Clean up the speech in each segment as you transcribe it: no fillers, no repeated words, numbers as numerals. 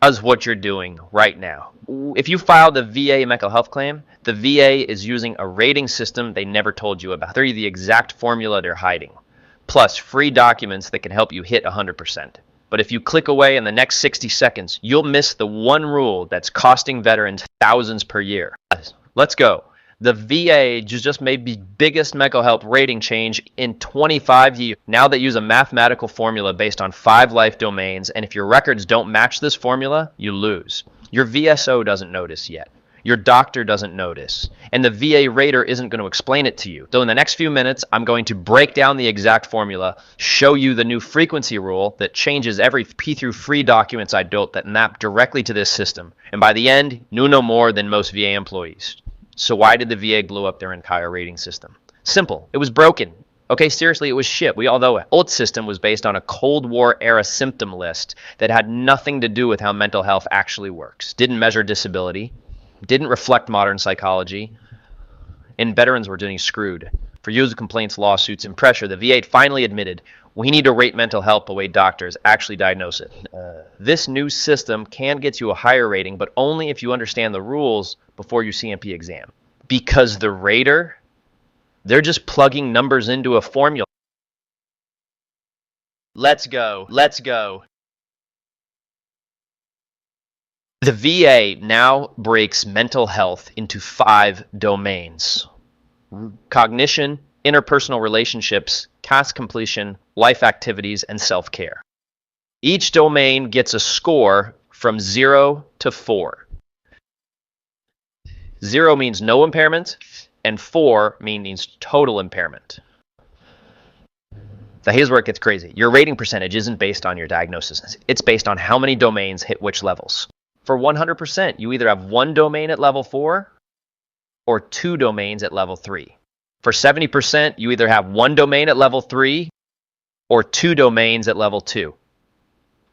Does what you're doing right now. If you filed a VA mental health claim, the VA is using a rating system they never told you about. They're the exact formula they're hiding, plus free documents that can help you hit 100%. But if you click away in the next 60 seconds, you'll miss the one rule that's costing veterans thousands per year. Let's go. The VA just made the biggest mental health rating change in 25 years. Now they use a mathematical formula based on 5 life domains, and if your records don't match this formula, you lose. Your VSO doesn't notice yet. Your doctor doesn't notice. And the VA rater isn't going to explain it to you. So in the next few minutes, I'm going to break down the exact formula, show you the new frequency rule that changes every P through free documents I built that map directly to this system. And by the end, you know more than most VA employees. So why did the VA blow up their entire rating system? Simple. It was broken. Okay, seriously, it was shit. We all know it. Old system was based on a Cold War era symptom list that had nothing to do with how mental health actually works. Didn't measure disability. Didn't reflect modern psychology. And veterans were getting screwed. For years of complaints, lawsuits, and pressure, the VA finally admitted we need to rate mental health the way doctors actually diagnose it. This new system can get you a higher rating, but only if you understand the rules before your CMP exam. Because the rater, they're just plugging numbers into a formula. Let's go. Let's go. The VA now breaks mental health into 5 domains: cognition, interpersonal relationships, task completion, life activities, and self-care. Each domain gets a score from 0 to 4. 0 means no impairment, and 4 means total impairment. Now here's where it gets crazy. Your rating percentage isn't based on your diagnosis. It's based on how many domains hit which levels. For 100%, you either have 1 domain at level 4 or 2 domains at level 3. For 70%, you either have 1 domain at level 3 or 2 domains at level 2.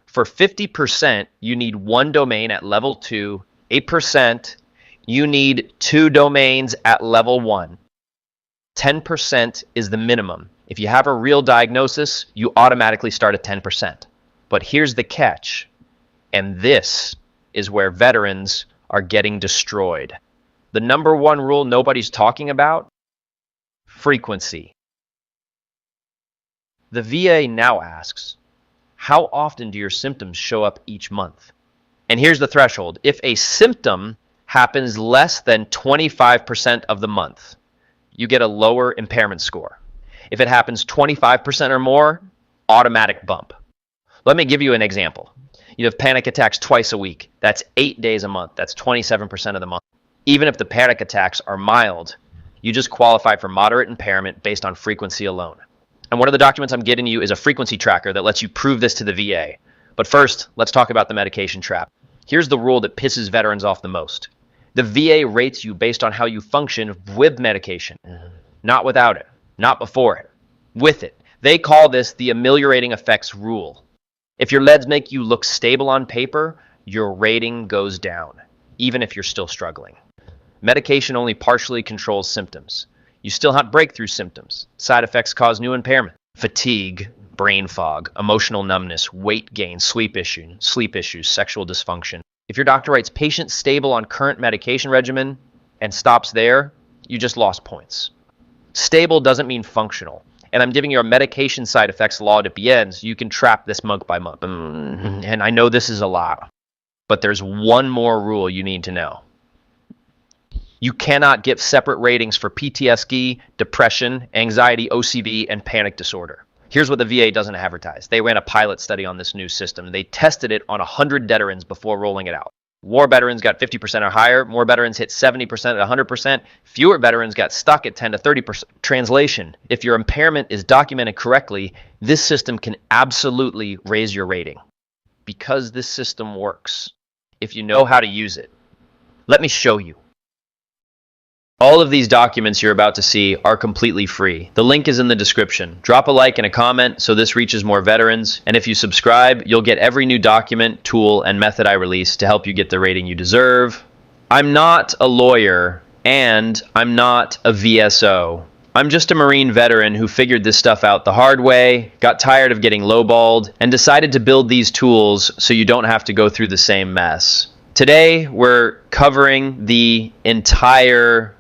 For 50%, you need 1 domain at level 2. 8%, you need 2 domains at level 1. 10% is the minimum. If you have a real diagnosis, you automatically start at 10%. But here's the catch, and this is where veterans are getting destroyed. The number one rule nobody's talking about: frequency. The VA now asks, how often do your symptoms show up each month? And here's the threshold. If a symptom happens less than 25% of the month, you get a lower impairment score. If it happens 25% or more, automatic bump. Let me give you an example. You have panic attacks twice a week. That's 8 days a month. That's 27% of the month. Even if the panic attacks are mild, you just qualify for moderate impairment based on frequency alone. And one of the documents I'm getting you is a frequency tracker that lets you prove this to the VA. But first, let's talk about the medication trap. Here's the rule that pisses veterans off the most. The VA rates you based on how you function with medication, not without it, not before it, with it. They call this the ameliorating effects rule. If your meds make you look stable on paper, your rating goes down, even if you're still struggling. Medication only partially controls symptoms. You still have breakthrough symptoms. Side effects cause new impairment: fatigue, brain fog, emotional numbness, weight gain, sleep issues, sexual dysfunction. If your doctor writes patient stable on current medication regimen and stops there, you just lost points. Stable doesn't mean functional. And I'm giving you a medication side effects log at the end so you can trap this month by month. And I know this is a lot, but there's one more rule you need to know. You cannot give separate ratings for PTSD, depression, anxiety, OCD, and panic disorder. Here's what the VA doesn't advertise. They ran a pilot study on this new system. They tested it on 100 veterans before rolling it out. War veterans got 50% or higher. More veterans hit 70% at 100%. Fewer veterans got stuck at 10 to 30%. Translation: if your impairment is documented correctly, this system can absolutely raise your rating. Because this system works, if you know how to use it. Let me show you. All of these documents you're about to see are completely free. The link is in the description. Drop a like and a comment so this reaches more veterans. And if you subscribe, you'll get every new document, tool, and method I release to help you get the rating you deserve. I'm not a lawyer, and I'm not a VSO. I'm just a Marine veteran who figured this stuff out the hard way, got tired of getting lowballed, and decided to build these tools so you don't have to go through the same mess. Today, we're covering the entire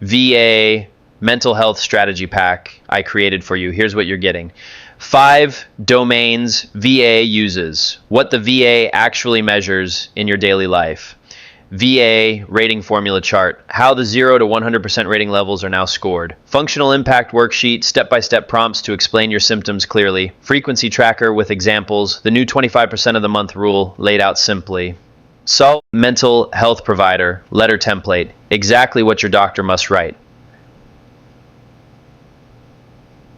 VA mental health strategy pack I created for you. Here's what you're getting. 5 domains VA uses, what the VA actually measures in your daily life. VA rating formula chart, how the 0 to 100% rating levels are now scored. Functional impact worksheet, step-by-step prompts to explain your symptoms clearly. Frequency tracker with examples, the new 25% of the month rule laid out simply. Solve mental health provider, letter template, exactly what your doctor must write.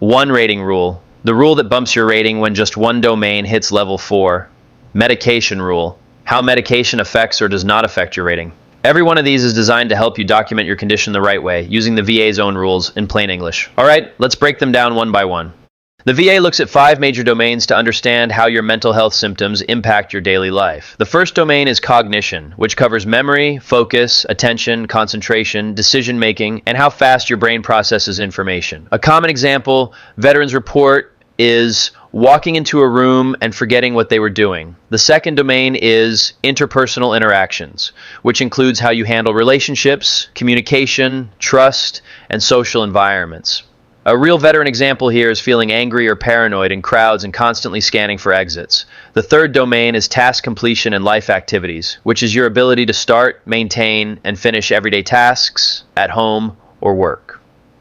1 rating rule, the rule that bumps your rating when just one domain hits level 4. Medication rule, how medication affects or does not affect your rating. Every one of these is designed to help you document your condition the right way, using the VA's own rules in plain English. All right, let's break them down one by one. The VA looks at 5 major domains to understand how your mental health symptoms impact your daily life. The first domain is cognition, which covers memory, focus, attention, concentration, decision-making, and how fast your brain processes information. A common example veterans report is walking into a room and forgetting what they were doing. The second domain is interpersonal interactions, which includes how you handle relationships, communication, trust, and social environments. A real veteran example here is feeling angry or paranoid in crowds and constantly scanning for exits. The third domain is task completion and life activities, which is your ability to start, maintain, and finish everyday tasks at home or work.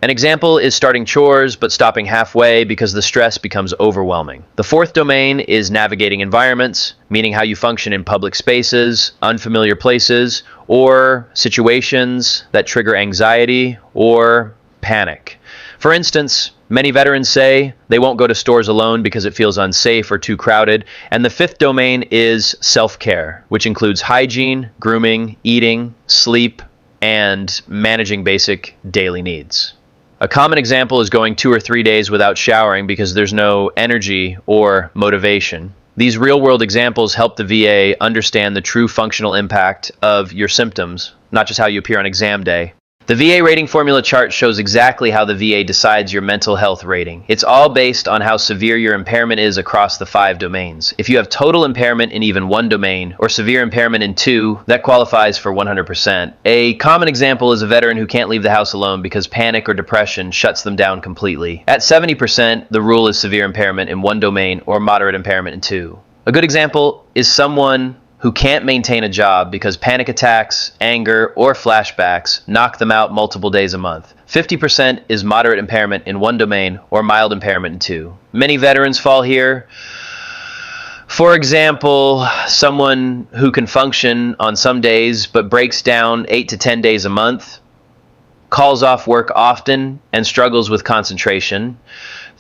An example is starting chores but stopping halfway because the stress becomes overwhelming. The fourth domain is navigating environments, meaning how you function in public spaces, unfamiliar places, or situations that trigger anxiety or panic. For instance, many veterans say they won't go to stores alone because it feels unsafe or too crowded. And the fifth domain is self-care, which includes hygiene, grooming, eating, sleep, and managing basic daily needs. A common example is going 2 or 3 days without showering because there's no energy or motivation. These real-world examples help the VA understand the true functional impact of your symptoms, not just how you appear on exam day. The VA rating formula chart shows exactly how the VA decides your mental health rating. It's all based on how severe your impairment is across the 5 domains. If you have total impairment in even one domain or severe impairment in 2, that qualifies for 100%. A common example is a veteran who can't leave the house alone because panic or depression shuts them down completely. At 70%, the rule is severe impairment in 1 domain or moderate impairment in 2. A good example is someone who can't maintain a job because panic attacks, anger, or flashbacks knock them out multiple days a month. 50% is moderate impairment in 1 domain or mild impairment in 2. Many veterans fall here. For example, someone who can function on some days but breaks down 8 to 10 days a month, calls off work often, and struggles with concentration.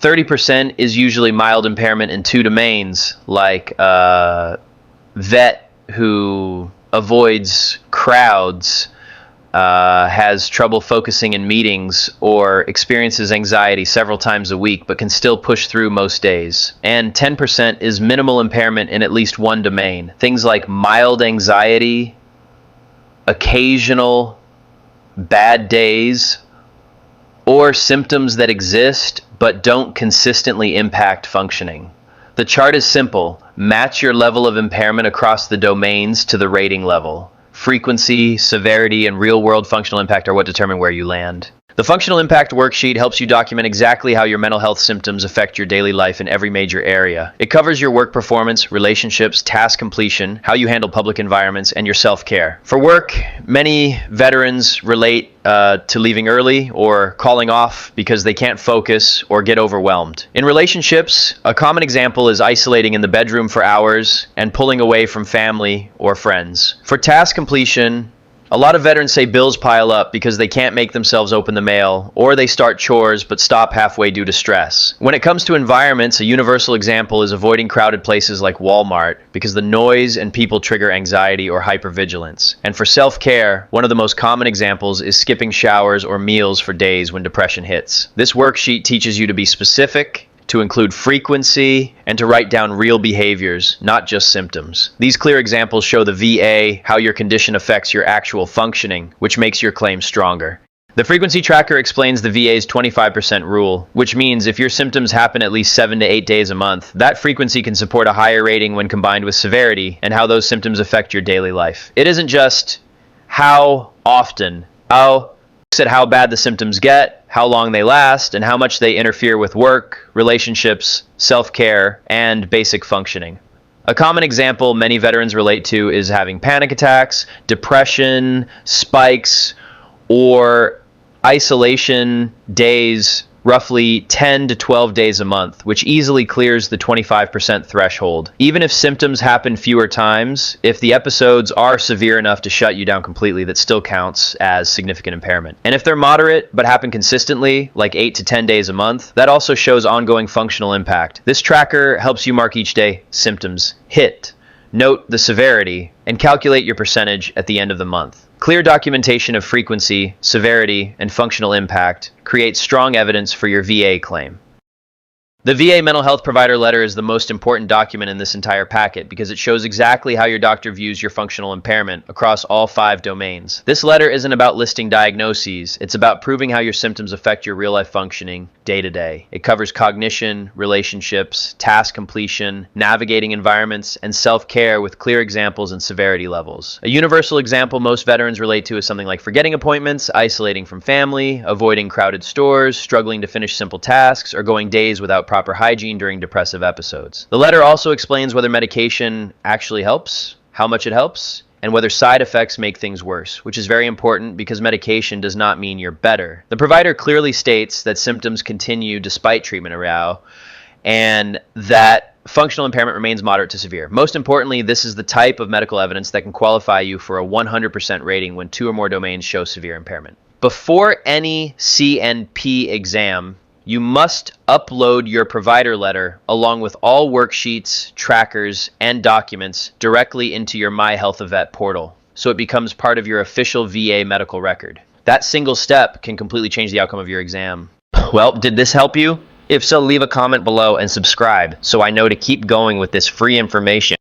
30% is usually mild impairment in 2 domains, like vet who avoids crowds, has trouble focusing in meetings, or experiences anxiety several times a week but can still push through most days. And 10% is minimal impairment in at least 1 domain. Things like mild anxiety, occasional bad days, or symptoms that exist but don't consistently impact functioning. The chart is simple. Match your level of impairment across the domains to the rating level. Frequency, severity, and real-world functional impact are what determine where you land. The Functional Impact Worksheet helps you document exactly how your mental health symptoms affect your daily life in every major area. It covers your work performance, relationships, task completion, how you handle public environments, and your self-care. For work, many veterans relate to leaving early or calling off because they can't focus or get overwhelmed. In relationships, a common example is isolating in the bedroom for hours and pulling away from family or friends. For task completion, a lot of veterans say bills pile up because they can't make themselves open the mail, or they start chores but stop halfway due to stress. When it comes to environments, a universal example is avoiding crowded places like Walmart because the noise and people trigger anxiety or hypervigilance. And for self-care, one of the most common examples is skipping showers or meals for days when depression hits. This worksheet teaches you to be specific, to include frequency, and to write down real behaviors, not just symptoms. These clear examples show the VA how your condition affects your actual functioning, which makes your claim stronger. The frequency tracker explains the VA's 25% rule, which means if your symptoms happen at least 7 to 8 days a month, that frequency can support a higher rating when combined with severity and how those symptoms affect your daily life. It isn't just how often, looks at how bad the symptoms get, how long they last, and how much they interfere with work, relationships, self-care, and basic functioning. A common example many veterans relate to is having panic attacks, depression, spikes, or isolation days, roughly 10 to 12 days a month, which easily clears the 25% threshold. Even if symptoms happen fewer times, if the episodes are severe enough to shut you down completely, that still counts as significant impairment. And if they're moderate but happen consistently, like 8 to 10 days a month, that also shows ongoing functional impact. This tracker helps you mark each day symptoms hit, note the severity, and calculate your percentage at the end of the month. Clear documentation of frequency, severity, and functional impact creates strong evidence for your VA claim. The VA mental health provider letter is the most important document in this entire packet because it shows exactly how your doctor views your functional impairment across all 5 domains. This letter isn't about listing diagnoses, it's about proving how your symptoms affect your real-life functioning day to day. It covers cognition, relationships, task completion, navigating environments, and self-care with clear examples and severity levels. A universal example most veterans relate to is something like forgetting appointments, isolating from family, avoiding crowded stores, struggling to finish simple tasks, or going days without proper hygiene during depressive episodes. The letter also explains whether medication actually helps, how much it helps, and whether side effects make things worse, which is very important because medication does not mean you're better. The provider clearly states that symptoms continue despite treatment and that functional impairment remains moderate to severe. Most importantly, this is the type of medical evidence that can qualify you for a 100% rating when 2 or more domains show severe impairment. Before any CNP exam, you must upload your provider letter along with all worksheets, trackers, and documents directly into your My Health Vet portal, so it becomes part of your official VA medical record. That single step can completely change the outcome of your exam. Well, did this help you? If so, leave a comment below and subscribe so I know to keep going with this free information.